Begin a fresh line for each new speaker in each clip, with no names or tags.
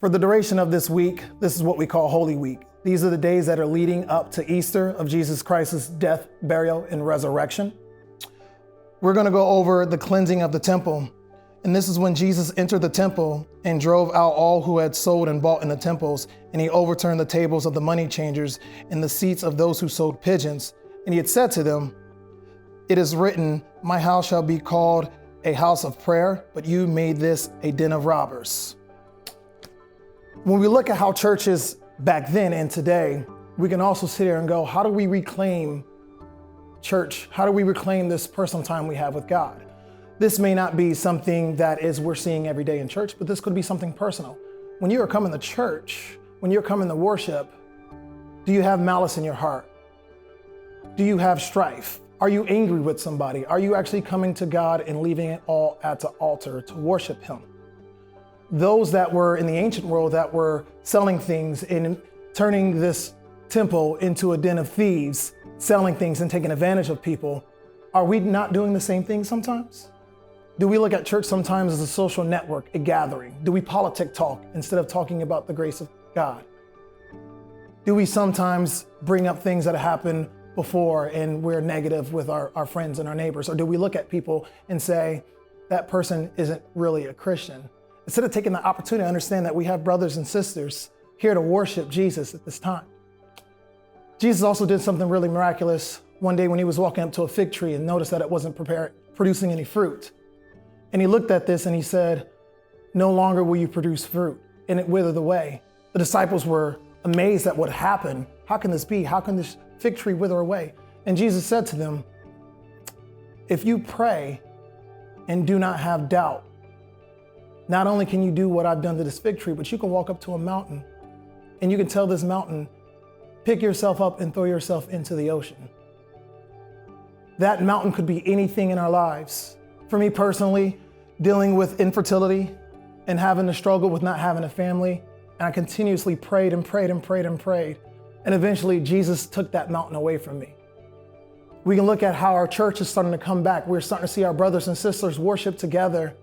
For the duration of this week, this is what we call Holy Week. These are the days that are leading up to Easter of Jesus Christ's death, burial, and resurrection. We're going to go over the cleansing of the temple. And this is when Jesus entered the temple and drove out all who had sold and bought in the temples. And he overturned the tables of the money changers and the seats of those who sold pigeons. And he had said to them, "It is written, my house shall be called a house of prayer, but you made this a den of robbers." When we look at how churches back then and today, we can also sit here and go, how do we reclaim church? How do we reclaim this personal time we have with God? This may not be something that we're seeing every day in church, but this could be something personal. When you are coming to church, when you're coming to worship, do you have malice in your heart? Do you have strife? Are you angry with somebody? Are you actually coming to God and leaving it all at the altar to worship Him? Those that were in the ancient world that were selling things and turning this temple into a den of thieves, selling things and taking advantage of people, are we not doing the same thing sometimes? Do we look at church sometimes as a social network, a gathering? Do we politic talk instead of talking about the grace of God? Do we sometimes bring up things that happened before and we're negative with our friends and our neighbors? Or do we look at people and say, that person isn't really a Christian? Instead of taking the opportunity to understand that we have brothers and sisters here to worship Jesus at this time. Jesus also did something really miraculous one day when he was walking up to a fig tree and noticed that it wasn't producing any fruit. And he looked at this and he said, "No longer will you produce fruit," and it withered away. The disciples were amazed at what happened. How can this be? How can this fig tree wither away? And Jesus said to them, if you pray and do not have doubt, not only can you do what I've done to this fig tree, but you can walk up to a mountain and you can tell this mountain, pick yourself up and throw yourself into the ocean. That mountain could be anything in our lives. For me personally, dealing with infertility and having to struggle with not having a family, and I continuously prayed and prayed and prayed and prayed. And eventually Jesus took that mountain away from me. We can look at how our church is starting to come back. We're starting to see our brothers and sisters worship together.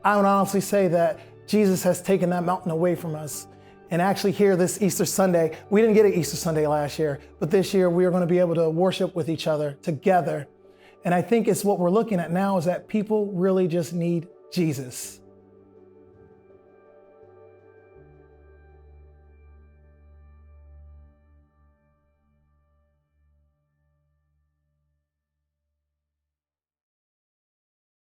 I would honestly say that Jesus has taken that mountain away from us. And actually here this Easter Sunday, we didn't get an Easter Sunday last year, but this year we are going to be able to worship with each other together. And I think it's what we're looking at now is that people really just need Jesus.